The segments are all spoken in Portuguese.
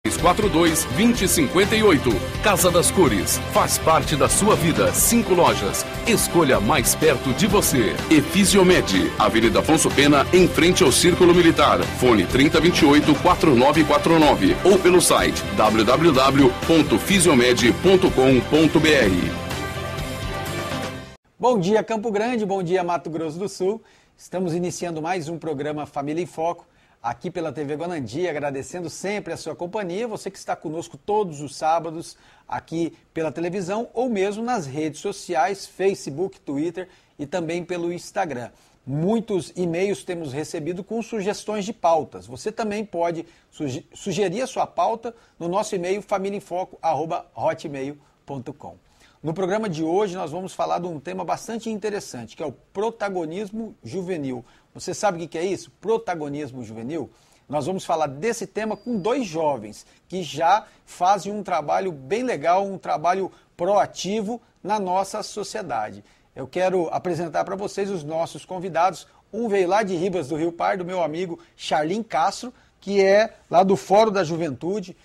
42-2058. Casa das Cores. Faz parte da sua vida. 5 lojas. Escolha mais perto de você. Efisiomed. Avenida Afonso Pena, em frente ao Círculo Militar. Fone 3028-4949. Ou pelo site www.fisiomed.com.br. Bom dia, Campo Grande. Bom dia, Mato Grosso do Sul. Estamos iniciando mais um programa Família em Foco, aqui pela TV Guanandi, agradecendo sempre a sua companhia, você que está conosco todos os sábados aqui pela televisão ou mesmo nas redes sociais, Facebook, Twitter e também pelo Instagram. Muitos e-mails temos recebido com sugestões de pautas. Você também pode sugerir a sua pauta no nosso e-mail familiainfoco@hotmail.com. No programa de hoje nós vamos falar de um tema bastante interessante, que é o protagonismo juvenil. Você sabe o que é isso? Protagonismo juvenil? Nós vamos falar desse tema com 2 jovens que já fazem um trabalho bem legal, um trabalho proativo na nossa sociedade. Eu quero apresentar para vocês os nossos convidados. Um veio lá de Ribas do Rio Pardo, meu amigo Charlin Castro, que é lá do Fórum da Juventude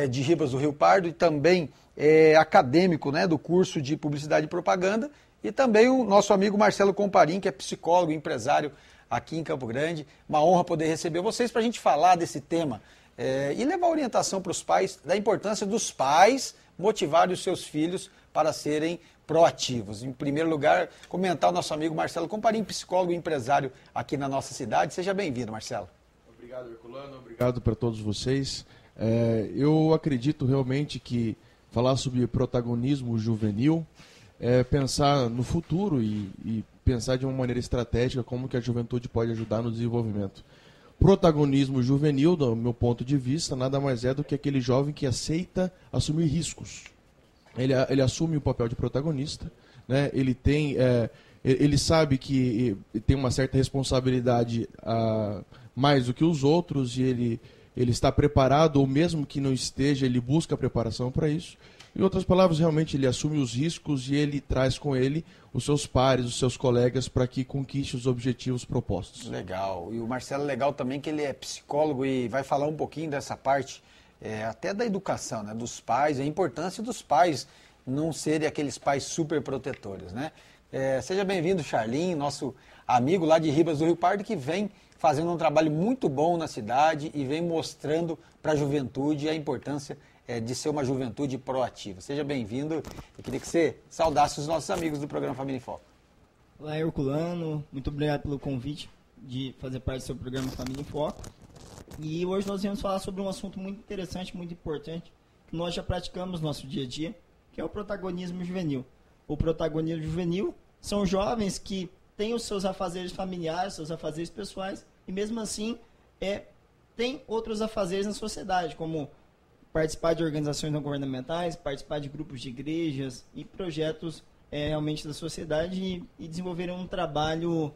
de Ribas do Rio Pardo e também é acadêmico, né, do curso de Publicidade e Propaganda, e também o nosso amigo Marcelo Comparim, que é psicólogo e empresário aqui em Campo Grande. Uma honra poder receber vocês para a gente falar desse tema e levar orientação para os pais da importância dos pais motivarem os seus filhos para serem proativos. Em primeiro lugar, comentar o nosso amigo Marcelo Comparim, psicólogo e empresário aqui na nossa cidade. Seja bem-vindo, Marcelo. Obrigado, Herculano. Obrigado para todos vocês. Eu acredito realmente que falar sobre protagonismo juvenil é pensar no futuro e pensar de uma maneira estratégica como que a juventude pode ajudar no desenvolvimento. Protagonismo juvenil, do meu ponto de vista, nada mais é do que aquele jovem que aceita assumir riscos. Ele assume o papel de protagonista, né? Ele sabe que tem uma certa responsabilidade mais do que os outros e ele está preparado, ou mesmo que não esteja, ele busca a preparação para isso. Em outras palavras, realmente ele assume os riscos e ele traz com ele os seus pares, os seus colegas, para que conquiste os objetivos propostos. Legal. E o Marcelo é legal também que ele é psicólogo e vai falar um pouquinho dessa parte até da educação, né, dos pais, a importância dos pais não serem aqueles pais super protetores, né? Seja bem-vindo, Charlin, nosso amigo lá de Ribas do Rio Pardo, que vem fazendo um trabalho muito bom na cidade e vem mostrando para a juventude a importância de ser uma juventude proativa. Seja bem-vindo. Eu queria que você saudasse os nossos amigos do programa Família em Foco. Olá, Herculano. Muito obrigado pelo convite de fazer parte do seu programa Família em Foco. E hoje nós vamos falar sobre um assunto muito interessante, muito importante, que nós já praticamos no nosso dia a dia, que é o protagonismo juvenil. O protagonismo juvenil são jovens que têm os seus afazeres familiares, seus afazeres pessoais, e mesmo assim tem outros afazeres na sociedade, como participar de organizações não governamentais, participar de grupos de igrejas e projetos realmente da sociedade e desenvolver um trabalho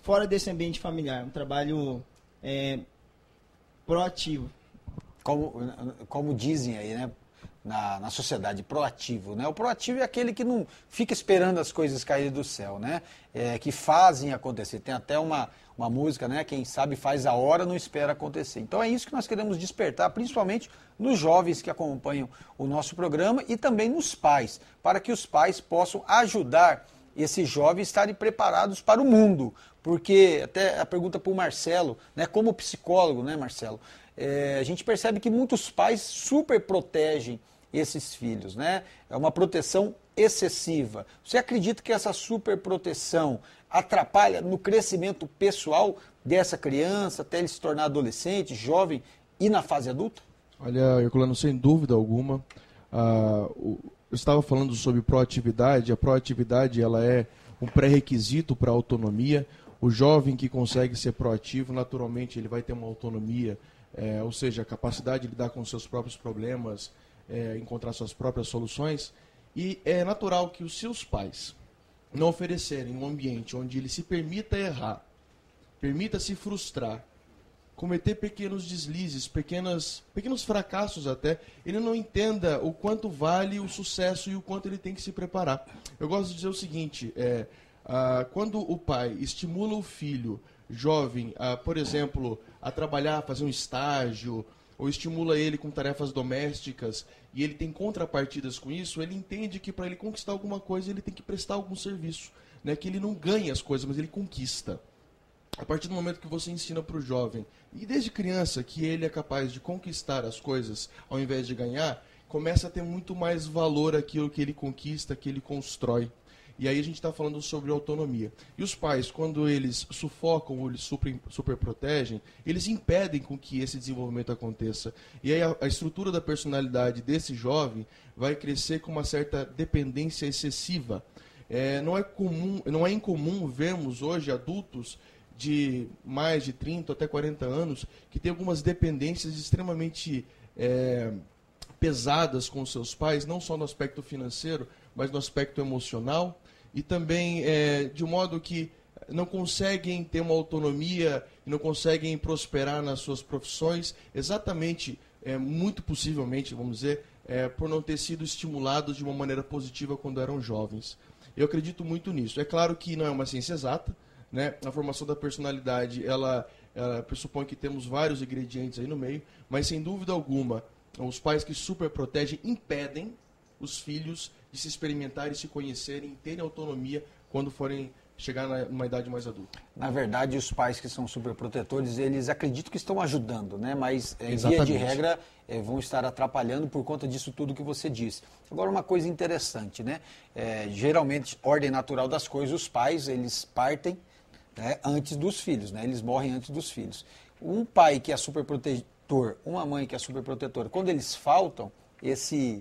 fora desse ambiente familiar, um trabalho proativo. Como dizem aí, né? Na sociedade, proativo, né? O proativo é aquele que não fica esperando as coisas caírem do céu, né? Que fazem acontecer. Tem até uma música, né? Quem sabe faz a hora, não espera acontecer. Então é isso que nós queremos despertar, principalmente nos jovens que acompanham o nosso programa e também nos pais, para que os pais possam ajudar esses jovens a estarem preparados para o mundo. Porque, até a pergunta para o Marcelo, né? Como psicólogo, né, Marcelo? A gente percebe que muitos pais super protegem esses filhos, né? É uma proteção excessiva. Você acredita que essa superproteção atrapalha no crescimento pessoal dessa criança, até ele se tornar adolescente, jovem e na fase adulta? Olha, Herculano, sem dúvida alguma, eu estava falando sobre proatividade. A proatividade ela é um pré-requisito para a autonomia. O jovem que consegue ser proativo, naturalmente, ele vai ter uma autonomia, ou seja, a capacidade de lidar com seus próprios problemas, encontrar suas próprias soluções. E é natural que os seus pais não oferecerem um ambiente onde ele se permita errar, permita se frustrar, cometer pequenos deslizes, pequenos fracassos até, ele não entenda o quanto vale o sucesso e o quanto ele tem que se preparar. Eu gosto de dizer o seguinte, quando o pai estimula o filho jovem, por exemplo, a trabalhar, a fazer um estágio, ou estimula ele com tarefas domésticas, e ele tem contrapartidas com isso, ele entende que para ele conquistar alguma coisa, ele tem que prestar algum serviço, né? Que ele não ganha as coisas, mas ele conquista. A partir do momento que você ensina para o jovem, e desde criança, que ele é capaz de conquistar as coisas ao invés de ganhar, começa a ter muito mais valor aquilo que ele conquista, que ele constrói. E aí a gente está falando sobre autonomia. E os pais, quando eles sufocam ou eles superprotegem, eles impedem com que esse desenvolvimento aconteça. E aí a estrutura da personalidade desse jovem vai crescer com uma certa dependência excessiva. Não é incomum vermos hoje adultos de mais de 30 até 40 anos que têm algumas dependências extremamente pesadas com seus pais, não só no aspecto financeiro, mas no aspecto emocional, e também de um modo que não conseguem ter uma autonomia, não conseguem prosperar nas suas profissões, exatamente, muito possivelmente, vamos dizer, por não ter sido estimulados de uma maneira positiva quando eram jovens. Eu acredito muito nisso. É claro que não é uma ciência exata, né? A formação da personalidade, ela pressupõe que temos vários ingredientes aí no meio, mas sem dúvida alguma, os pais que superprotegem impedem os filhos de se experimentarem, se conhecerem, terem autonomia quando forem chegar numa idade mais adulta. Na verdade, os pais que são superprotetores, eles acreditam que estão ajudando, né? Mas, via de regra, vão estar atrapalhando por conta disso tudo que você disse. Agora, uma coisa interessante, né? Geralmente, ordem natural das coisas, os pais, eles partem, né, antes dos filhos, né? Eles morrem antes dos filhos. Um pai que é superprotetor, uma mãe que é superprotetora, quando eles faltam,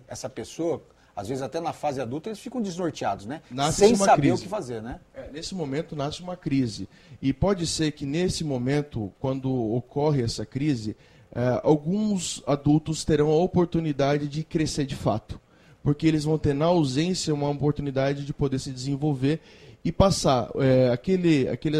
essa pessoa, às vezes até na fase adulta, eles ficam desnorteados, né? Sem saber o que fazer, né? Nesse momento nasce uma crise. E pode ser que nesse momento, quando ocorre essa crise, alguns adultos terão a oportunidade de crescer de fato. Porque eles vão ter na ausência uma oportunidade de poder se desenvolver e passar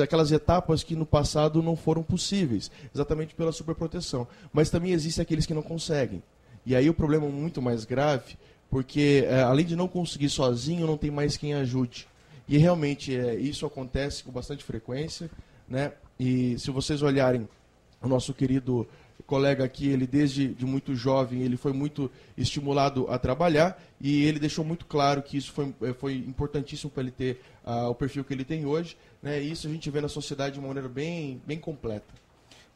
aquelas etapas que no passado não foram possíveis, exatamente pela superproteção. Mas também existem aqueles que não conseguem. E aí o problema é muito mais grave, porque além de não conseguir sozinho, não tem mais quem ajude. E realmente isso acontece com bastante frequência, né? E se vocês olharem o nosso querido colega aqui, ele desde muito jovem, ele foi muito estimulado a trabalhar, e ele deixou muito claro que isso foi importantíssimo para ele ter o perfil que ele tem hoje, né? E isso a gente vê na sociedade de uma maneira bem, bem completa.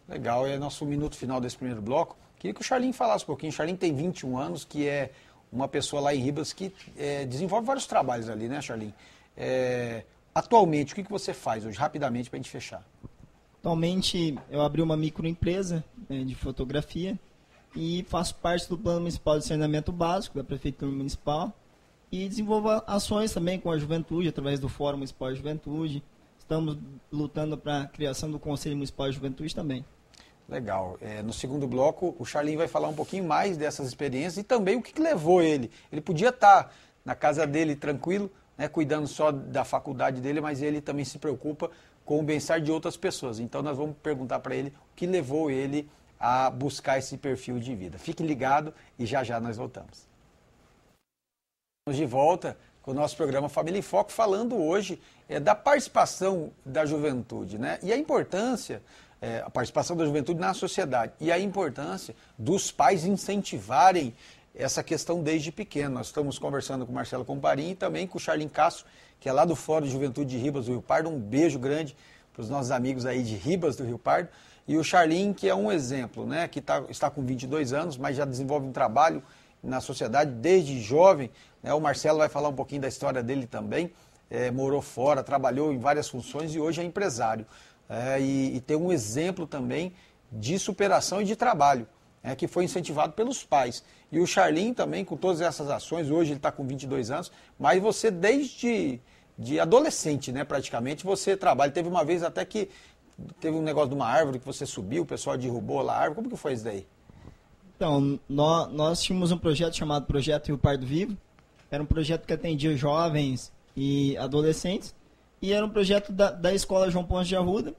Legal, é nosso minuto final desse primeiro bloco. Queria que o Charlinho falasse um pouquinho. O Charlinho tem 21 anos, que é uma pessoa lá em Ribas que desenvolve vários trabalhos ali, né, Charlinho? Atualmente, o que você faz hoje, rapidamente, para a gente fechar? Atualmente, eu abri uma microempresa de fotografia e faço parte do Plano Municipal de Saneamento Básico da Prefeitura Municipal e desenvolvo ações também com a juventude, através do Fórum Municipal de Juventude. Estamos lutando para a criação do Conselho Municipal de Juventude também. Legal. No segundo bloco, o Charlinho vai falar um pouquinho mais dessas experiências e também o que levou ele. Ele podia estar na casa dele tranquilo, né, cuidando só da faculdade dele, mas ele também se preocupa com o bem-estar de outras pessoas. Então nós vamos perguntar para ele o que levou ele a buscar esse perfil de vida. Fique ligado e já já nós voltamos. Estamos de volta com o nosso programa Família em Foco, falando hoje da participação da juventude, né? E a importância, a participação da juventude na sociedade e a importância dos pais incentivarem essa questão desde pequeno. Nós estamos conversando com o Marcelo Comparim e também com o Charlinho Castro, que é lá do Fórum de Juventude de Ribas do Rio Pardo. Um beijo grande para os nossos amigos aí de Ribas do Rio Pardo. E o Charlinho, que é um exemplo, né, que está com 22 anos, mas já desenvolve um trabalho na sociedade desde jovem, né? O Marcelo vai falar um pouquinho da história dele também. Morou fora, trabalhou em várias funções e hoje é empresário. E tem um exemplo também de superação e de trabalho, que foi incentivado pelos pais. E o Charlinho também, com todas essas ações, hoje ele está com 22 anos, mas você desde adolescente, né, praticamente, você trabalha. Teve uma vez até que teve um negócio de uma árvore que você subiu, o pessoal derrubou lá a árvore. Como que foi isso daí? Então, nós tínhamos um projeto chamado Projeto Rio Pardo Vivo. Era um projeto que atendia jovens e adolescentes. E era um projeto da Escola João Ponce de Arruda.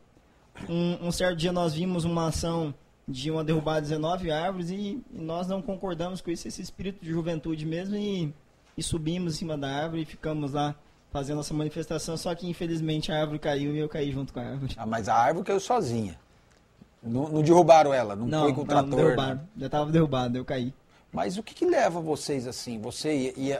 Um certo dia nós vimos uma ação de uma derrubada de 19 árvores e nós não concordamos com isso, esse espírito de juventude mesmo, e subimos em cima da árvore e ficamos lá fazendo essa manifestação, só que infelizmente a árvore caiu e eu caí junto com a árvore. Mas a árvore caiu sozinha. Não derrubaram ela, não foi com o trator? Não derrubaram, já estava derrubado, eu caí. Mas o que leva vocês assim, você e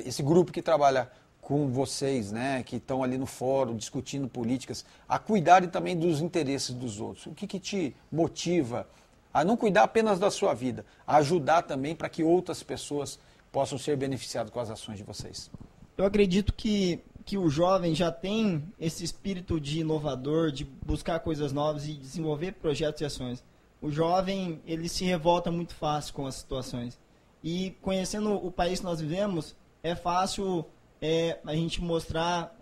esse grupo que trabalha com vocês, né, que estão ali no fórum discutindo políticas, a cuidarem também dos interesses dos outros? O que te motiva a não cuidar apenas da sua vida, a ajudar também para que outras pessoas possam ser beneficiadas com as ações de vocês? Eu acredito que o jovem já tem esse espírito de inovador, de buscar coisas novas e desenvolver projetos e ações. O jovem, ele se revolta muito fácil com as situações. E conhecendo o país que nós vivemos, é fácil a gente mostrar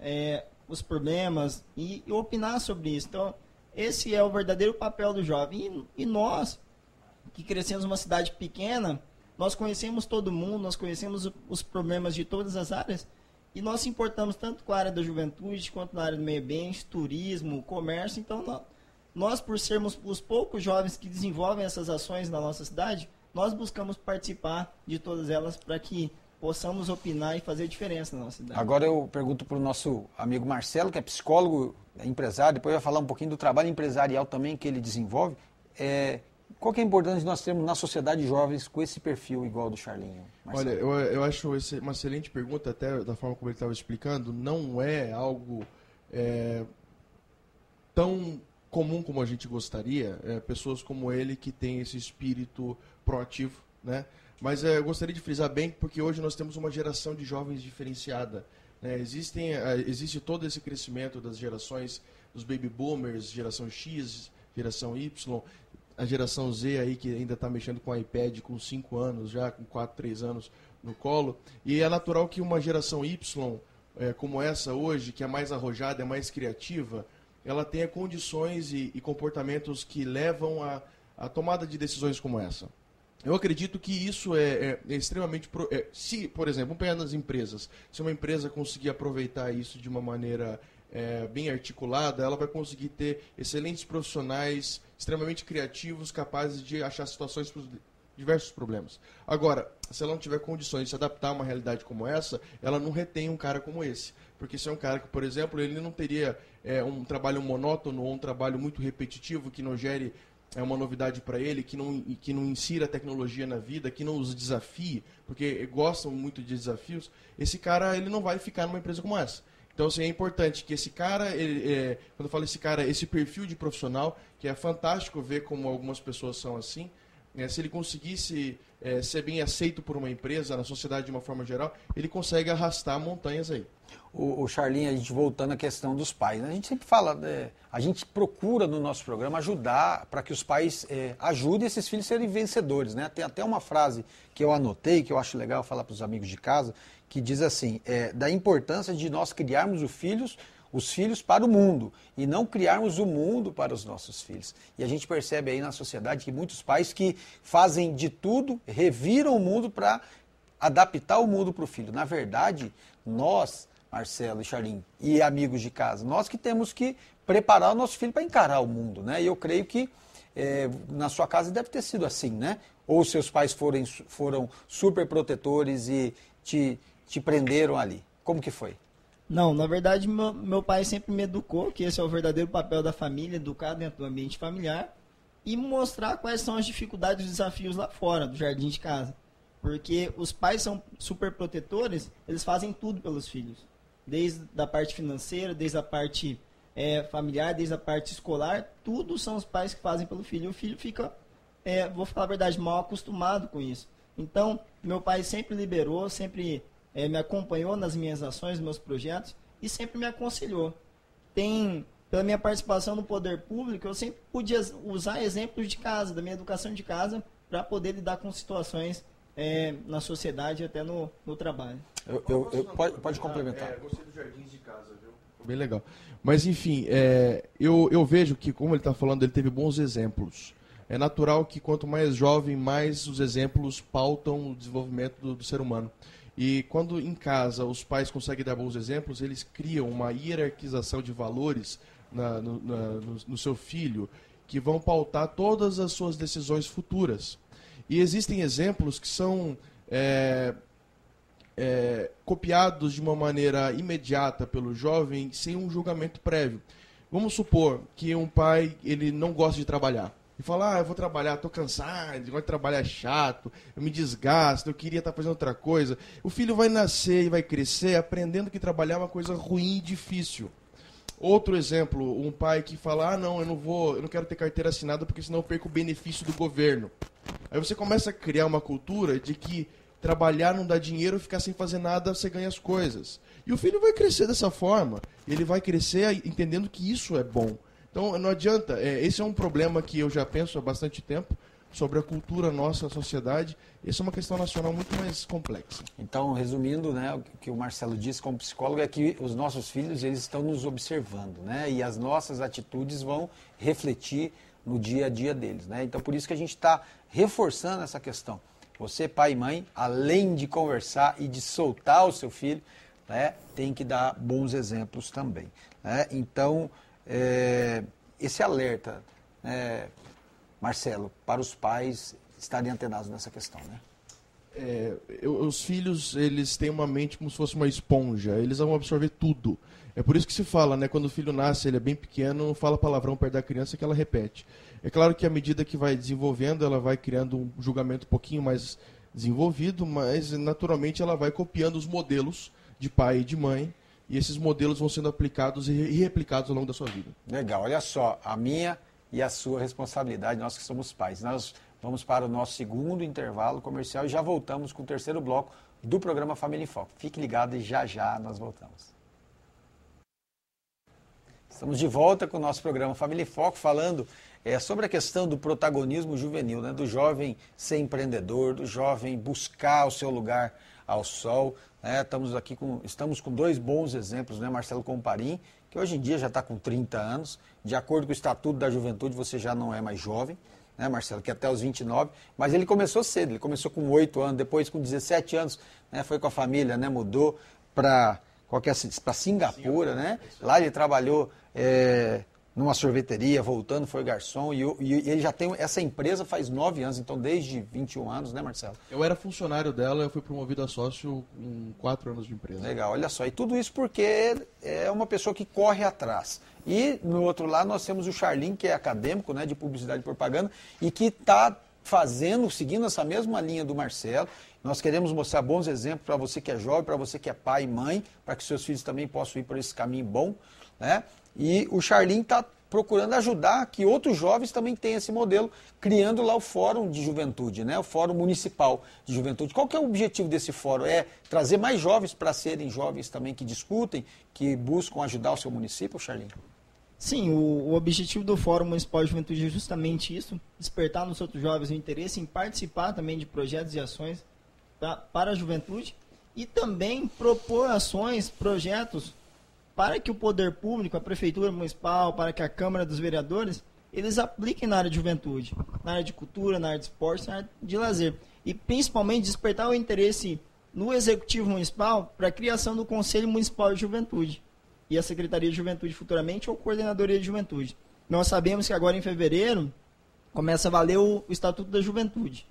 os problemas e opinar sobre isso. Então, esse é o verdadeiro papel do jovem. E nós, que crescemos numa cidade pequena, nós conhecemos todo mundo, nós conhecemos os problemas de todas as áreas, e nós se importamos tanto com a área da juventude, quanto na área do meio ambiente, turismo, comércio. Então, nós, por sermos os poucos jovens que desenvolvem essas ações na nossa cidade, nós buscamos participar de todas elas para que possamos opinar e fazer diferença na nossa cidade. Agora eu pergunto para o nosso amigo Marcelo, que é psicólogo, empresário, depois vai falar um pouquinho do trabalho empresarial também que ele desenvolve. Qual que é a importância de nós termos na sociedade jovens com esse perfil igual ao do Charlinho? Marcelo? Olha, eu acho uma excelente pergunta, até da forma como ele estava explicando. Não é algo tão comum como a gente gostaria, pessoas como ele que têm esse espírito proativo, né? Mas eu gostaria de frisar bem, porque hoje nós temos uma geração de jovens diferenciada, né? Existe todo esse crescimento das gerações, dos baby boomers, geração X, geração Y, a geração Z aí que ainda está mexendo com iPad com 5 anos, já com 4, 3 anos no colo. E é natural que uma geração Y, como essa hoje, que é mais arrojada, é mais criativa, ela tenha condições e comportamentos que levam à tomada de decisões como essa. Eu acredito que isso é extremamente... se, por exemplo, vamos pegar nas empresas, se uma empresa conseguir aproveitar isso de uma maneira bem articulada, ela vai conseguir ter excelentes profissionais, extremamente criativos, capazes de achar situações para os diversos problemas. Agora, se ela não tiver condições de se adaptar a uma realidade como essa, ela não retém um cara como esse. Porque se é um cara que, por exemplo, ele não teria um trabalho monótono ou um trabalho muito repetitivo que não gere uma novidade para ele, que não insira a tecnologia na vida, que não os desafie, porque gostam muito de desafios, esse cara ele não vai ficar numa empresa como essa. Então, assim, é importante que esse cara, quando eu falo esse cara, esse perfil de profissional, que é fantástico ver como algumas pessoas são assim, se ele conseguisse ser bem aceito por uma empresa, na sociedade de uma forma geral, ele consegue arrastar montanhas aí. O Charlinho, a gente voltando à questão dos pais, né? A gente sempre fala, a gente procura no nosso programa ajudar para que os pais ajudem esses filhos a serem vencedores, né? Tem até uma frase que eu anotei, que eu acho legal falar para os amigos de casa, que diz assim, da importância de nós criarmos os filhos para o mundo e não criarmos o mundo para os nossos filhos. E a gente percebe aí na sociedade que muitos pais que fazem de tudo, reviram o mundo para adaptar o mundo para o filho. Na verdade, nós, Marcelo e Charlinho, e amigos de casa, nós que temos que preparar o nosso filho para encarar o mundo, né? E eu creio que na sua casa deve ter sido assim, né? Ou seus pais foram super protetores e te prenderam ali. Como que foi? Não, na verdade, meu pai sempre me educou, que esse é o verdadeiro papel da família, educar dentro do ambiente familiar e mostrar quais são as dificuldades e os desafios lá fora do jardim de casa. Porque os pais são super protetores, eles fazem tudo pelos filhos. Desde a parte financeira, desde a parte familiar, desde a parte escolar, tudo são os pais que fazem pelo filho. E o filho fica, vou falar a verdade, mal acostumado com isso. Então, meu pai sempre liberou, sempre me acompanhou nas minhas ações, nos meus projetos e sempre me aconselhou. Pela minha participação no poder público, eu sempre podia usar exemplos de casa, da minha educação de casa, para poder lidar com situações na sociedade e até no trabalho. Pode complementar. Gostei dos jardins de casa, viu? Bem legal. Mas, enfim, eu vejo que, como ele está falando, ele teve bons exemplos. É natural que quanto mais jovem, mais os exemplos pautam o desenvolvimento do ser humano. E quando em casa os pais conseguem dar bons exemplos, eles criam uma hierarquização de valores no seu filho que vão pautar todas as suas decisões futuras. E existem exemplos que são copiados de uma maneira imediata pelo jovem sem um julgamento prévio. Vamos supor que um pai ele não gosta de trabalhar. e fala, eu vou trabalhar, tô cansado, negócio de trabalhar é chato, eu me desgasto, eu queria estar fazendo outra coisa. O filho vai nascer e vai crescer aprendendo que trabalhar é uma coisa ruim e difícil. Outro exemplo, um pai que fala, não, eu não quero ter carteira assinada porque senão eu perco o benefício do governo. Aí você começa a criar uma cultura de que trabalhar não dá dinheiro, ficar sem fazer nada, você ganha as coisas. E o filho vai crescer dessa forma. Ele vai crescer entendendo que isso é bom. Então, não adianta. Esse é um problema que eu já penso há bastante tempo sobre a cultura nossa, a sociedade. Essa é uma questão nacional muito mais complexa. Então, resumindo, né, o que o Marcelo disse como psicólogo é que os nossos filhos eles estão nos observando, né, e as nossas atitudes vão refletir no dia a dia deles, né? Então, por isso que a gente está reforçando essa questão. Você, pai e mãe, além de conversar e de soltar o seu filho, né, tem que dar bons exemplos também, né? Então, esse alerta, Marcelo, para os pais estarem antenados nessa questão, né? Os filhos, eles têm uma mente como se fosse uma esponja, eles vão absorver tudo. É por isso que se fala, né, quando o filho nasce, ele é bem pequeno, fala palavrão perto da criança que ela repete. É claro que à medida que vai desenvolvendo, ela vai criando um julgamento um pouquinho mais desenvolvido, mas naturalmente ela vai copiando os modelos de pai e de mãe, e esses modelos vão sendo aplicados e replicados ao longo da sua vida. Legal, olha só, a minha e a sua responsabilidade, nós que somos pais. Nós vamos para o nosso segundo intervalo comercial e já voltamos com o terceiro bloco do programa Família em Foco. Fique ligado e já já nós voltamos. Estamos de volta com o nosso programa Família em Foco, falando sobre a questão do protagonismo juvenil, né? Do jovem ser empreendedor, do jovem buscar o seu lugar ao sol. Né? Estamos com dois bons exemplos, né? Marcelo Comparim, que hoje em dia já está com 30 anos, de acordo com o Estatuto da Juventude, você já não é mais jovem, né, Marcelo, que até os 29, mas ele começou cedo, ele começou com 8 anos, depois com 17 anos, né, foi com a família, né, mudou para Singapura, né? Lá ele trabalhou numa sorveteria, voltando, foi garçom, e ele já tem essa empresa faz 9 anos, então desde 21 anos, né, Marcelo? Eu era funcionário dela, eu fui promovido a sócio com 4 anos de empresa. Legal, olha só, e tudo isso porque é uma pessoa que corre atrás. E no outro lado nós temos o Charlin, que é acadêmico, né, de publicidade e propaganda, e que está seguindo essa mesma linha do Marcelo. Nós queremos mostrar bons exemplos para você que é jovem, para você que é pai e mãe, para que seus filhos também possam ir por esse caminho bom, né? E o Charlin está procurando ajudar que outros jovens também tenham esse modelo, criando lá o Fórum de Juventude, né? O Fórum Municipal de Juventude. Qual que é o objetivo desse fórum? É trazer mais jovens para serem jovens também que discutem, que buscam ajudar o seu município, Charlin? Sim, o objetivo do Fórum Municipal de Juventude é justamente isso, despertar nos outros jovens o interesse em participar também de projetos e ações para a juventude e também propor ações, projetos para que o poder público, a Prefeitura Municipal, para que a Câmara dos Vereadores, eles apliquem na área de juventude, na área de cultura, na área de esporte, na área de lazer. E principalmente despertar o interesse no Executivo Municipal para a criação do Conselho Municipal de Juventude e a Secretaria de Juventude futuramente ou Coordenadoria de Juventude. Nós sabemos que agora em fevereiro começa a valer o Estatuto da Juventude.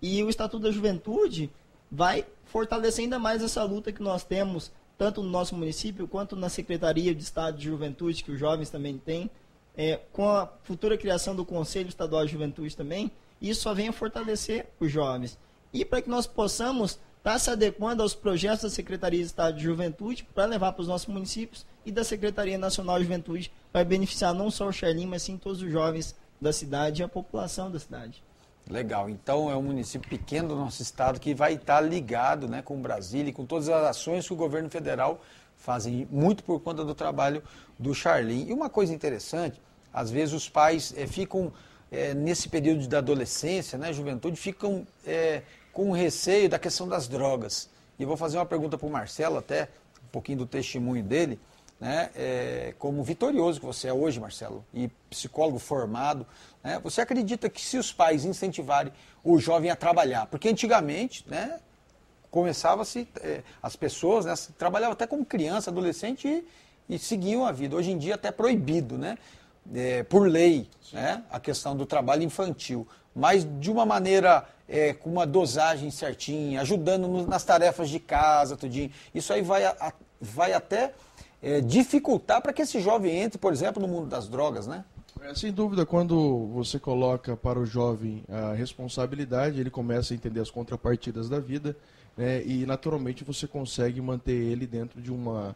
E o Estatuto da Juventude vai fortalecer ainda mais essa luta que nós temos tanto no nosso município, quanto na Secretaria de Estado de Juventude, que os jovens também têm, com a futura criação do Conselho Estadual de Juventude também, isso só vem a fortalecer os jovens. E para que nós possamos estar se adequando aos projetos da Secretaria de Estado de Juventude, para levar para os nossos municípios, e da Secretaria Nacional de Juventude, vai beneficiar não só o Charlin, mas sim todos os jovens da cidade e a população da cidade. Legal, então é um município pequeno do nosso estado que vai estar ligado, né, com Brasília e com todas as ações que o governo federal fazem, muito por conta do trabalho do Charlin. E uma coisa interessante, às vezes os pais ficam, nesse período da adolescência, né, juventude, ficam com receio da questão das drogas. E eu vou fazer uma pergunta para o Marcelo, até um pouquinho do testemunho dele, né, como vitorioso que você é hoje, Marcelo, e psicólogo formado, né, você acredita que se os pais incentivarem o jovem a trabalhar, porque antigamente, né, começava-se, as pessoas, né, trabalhavam até como criança, adolescente e seguiam a vida. Hoje em dia até proibido, né, por lei, né, a questão do trabalho infantil, mas de uma maneira, com uma dosagem certinha, ajudando nas tarefas de casa, tudinho. Isso aí vai até dificultar para que esse jovem entre, por exemplo, no mundo das drogas, né? Sem dúvida, quando você coloca para o jovem a responsabilidade, ele começa a entender as contrapartidas da vida, né, e naturalmente você consegue manter ele dentro de uma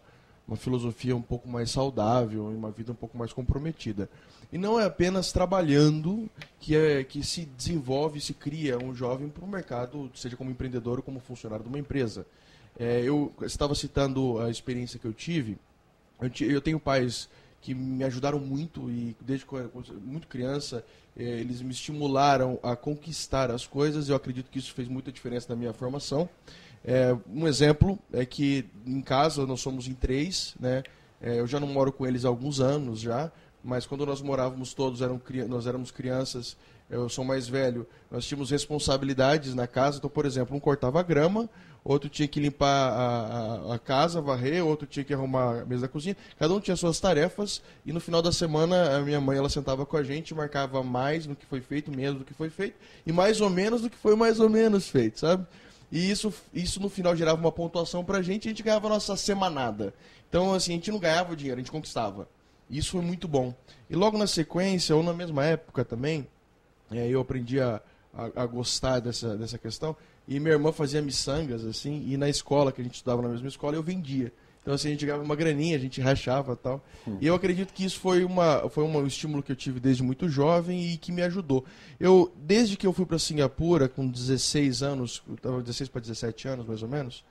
filosofia um pouco mais saudável, uma vida um pouco mais comprometida. E não é apenas trabalhando que se desenvolve, se cria um jovem para o mercado, seja como empreendedor ou como funcionário de uma empresa. Eu estava citando a experiência que eu tive. Eu tenho pais que me ajudaram muito e desde que eu era muito criança, eles me estimularam a conquistar as coisas. Eu acredito que isso fez muita diferença na minha formação. Um exemplo é que em casa nós somos em 3, né? Eu já não moro com eles há alguns anos já, mas quando nós morávamos todos, nós éramos crianças, eu sou mais velho, nós tínhamos responsabilidades na casa. Então, por exemplo, um cortava a grama, outro tinha que limpar a casa, varrer, outro tinha que arrumar a mesa da cozinha. Cada um tinha suas tarefas e no final da semana a minha mãe ela sentava com a gente, marcava mais no que foi feito, menos do que foi feito e mais ou menos do que foi mais ou menos feito, sabe? E isso no final gerava uma pontuação pra gente e a gente ganhava a nossa semanada. Então, assim, a gente não ganhava o dinheiro, a gente conquistava. Isso foi muito bom. E logo na sequência, ou na mesma época também, eu aprendi a gostar dessa questão. E minha irmã fazia miçangas, assim, e na escola, que a gente estudava na mesma escola, eu vendia. Então, assim, a gente ganhava uma graninha, a gente rachava e tal. E eu acredito que isso foi um estímulo que eu tive desde muito jovem e que me ajudou. Desde que eu fui para Singapura, com 16 anos, 16 para 17 anos, mais ou menos,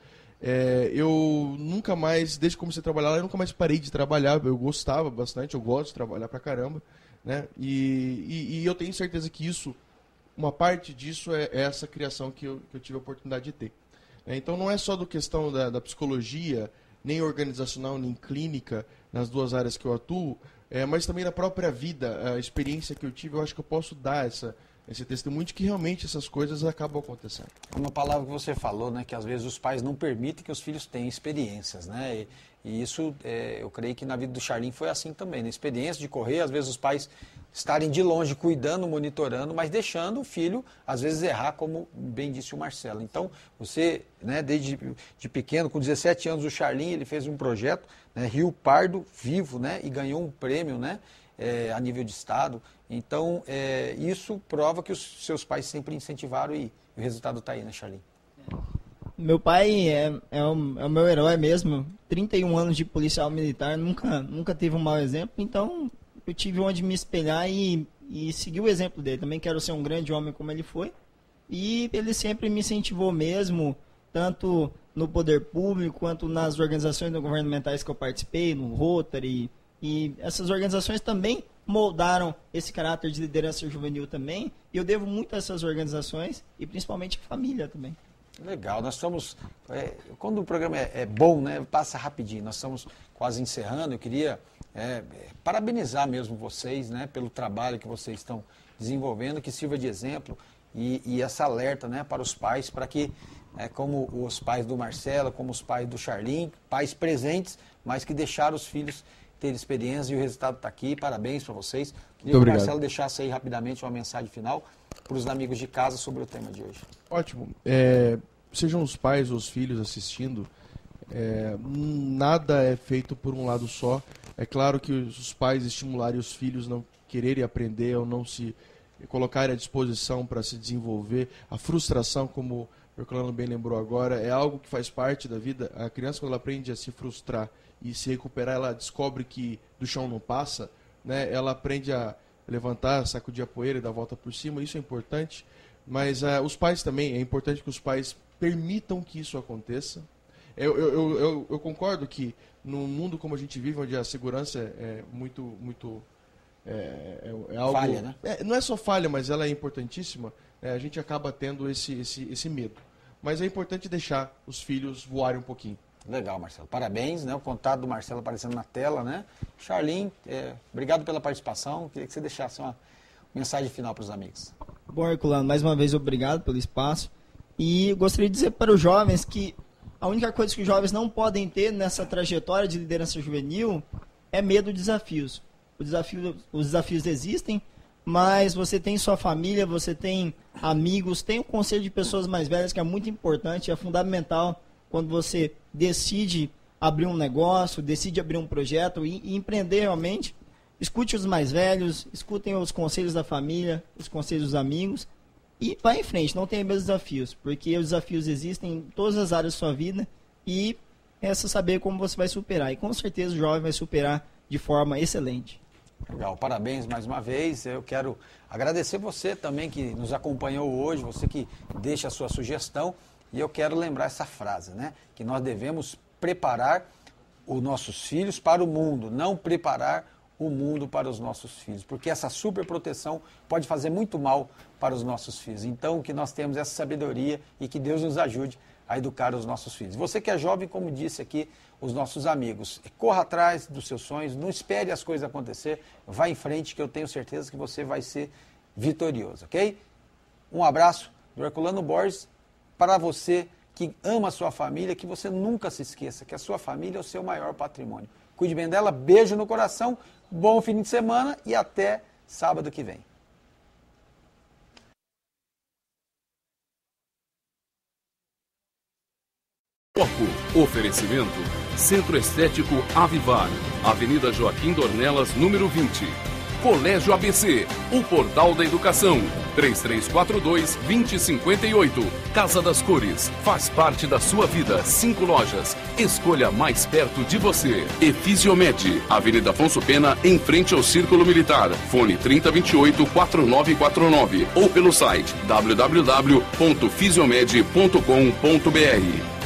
eu nunca mais, desde que comecei a trabalhar lá, eu nunca mais parei de trabalhar. Eu gostava bastante, eu gosto de trabalhar pra caramba, né? E eu tenho certeza que uma parte disso é essa criação que eu tive a oportunidade de ter. Então não é só do questão da psicologia, nem organizacional, nem clínica, nas duas áreas que eu atuo, mas também na própria vida, a experiência que eu tive, eu acho que eu posso dar esse testemunho de que realmente essas coisas acabam acontecendo. Uma palavra que você falou, né, que às vezes os pais não permitem que os filhos tenham experiências, né? E isso, eu creio que na vida do Charlin foi assim também, na experiência de correr, às vezes os pais estarem de longe cuidando, monitorando, mas deixando o filho, às vezes, errar, como bem disse o Marcelo. Então, você, né, desde de pequeno, com 17 anos, o Charlin, ele fez um projeto, né, Rio Pardo Vivo, né, e ganhou um prêmio, né, a nível de estado. Então, isso prova que os seus pais sempre incentivaram e o resultado está aí, né, Charlin? Meu pai é o meu herói mesmo. 31 anos de policial militar, nunca teve um mau exemplo, então eu tive onde me espelhar e seguir o exemplo dele. Também quero ser um grande homem como ele foi. E ele sempre me incentivou mesmo, tanto no poder público, quanto nas organizações não governamentais que eu participei, no Rotary. E essas organizações também moldaram esse caráter de liderança juvenil também. E eu devo muito a essas organizações e principalmente a família também. Legal, nós estamos, quando o programa é bom, né, passa rapidinho, nós estamos quase encerrando. Eu queria parabenizar mesmo vocês, né, pelo trabalho que vocês estão desenvolvendo, que sirva de exemplo e essa alerta, né, para os pais, para que, como os pais do Marcelo, como os pais do Charlin, pais presentes, mas que deixaram os filhos ter experiência e o resultado está aqui. Parabéns para vocês. Queria que o Marcelo deixasse aí rapidamente uma mensagem final para os amigos de casa sobre o tema de hoje. Ótimo. Sejam os pais ou os filhos assistindo, nada é feito por um lado só. É claro que os pais estimularem os filhos não quererem aprender ou não se colocarem à disposição para se desenvolver. A frustração, como o Herculano bem lembrou agora, é algo que faz parte da vida. A criança, quando ela aprende a se frustrar e se recuperar, ela descobre que do chão não passa, né? Ela aprende a levantar, sacudir a poeira e dar a volta por cima. Isso é importante. Mas os pais também, é importante que os pais permitam que isso aconteça. Eu concordo que num mundo como a gente vive, onde a segurança é algo... Falha, né? Não é só falha, mas ela é importantíssima. A gente acaba tendo esse medo. Mas é importante deixar os filhos voarem um pouquinho. Legal, Marcelo. Parabéns, né? O contato do Marcelo aparecendo na tela, né? Charlin, obrigado pela participação. Queria que você deixasse uma mensagem final para os amigos. Bom, Herculano, mais uma vez obrigado pelo espaço. E gostaria de dizer para os jovens que a única coisa que os jovens não podem ter nessa trajetória de liderança juvenil é medo de desafios. Os desafios existem, mas você tem sua família, você tem amigos, tem um conselho de pessoas mais velhas que é muito importante, é fundamental quando você decide abrir um negócio, decide abrir um projeto e empreender realmente. escute os mais velhos, escutem os conselhos da família, os conselhos dos amigos e vá em frente, não tenha medo dos desafios, porque os desafios existem em todas as áreas da sua vida e resta saber como você vai superar. E com certeza o jovem vai superar de forma excelente. Legal, parabéns mais uma vez. Eu quero agradecer você também que nos acompanhou hoje, você que deixa a sua sugestão. E eu quero lembrar essa frase, né? Que nós devemos preparar os nossos filhos para o mundo, não preparar o mundo para os nossos filhos, porque essa superproteção pode fazer muito mal para os nossos filhos. Então, que nós temos essa sabedoria e que Deus nos ajude a educar os nossos filhos. Você que é jovem, como disse aqui os nossos amigos, corra atrás dos seus sonhos, não espere as coisas acontecer, vá em frente que eu tenho certeza que você vai ser vitorioso, ok? Um abraço do Herculano Borges para você que ama a sua família, que você nunca se esqueça que a sua família é o seu maior patrimônio. Cuide bem dela, beijo no coração, bom fim de semana e até sábado que vem. Oferecimento Centro Estético Avivar, Avenida Joaquim Dornelas, número 20. Colégio ABC, o portal da educação, 3342-2058. Casa das Cores, faz parte da sua vida, 5 lojas. Escolha mais perto de você. Efisiomed, Avenida Afonso Pena, em frente ao Círculo Militar. Fone 3028-4949 ou pelo site www.fisiomed.com.br.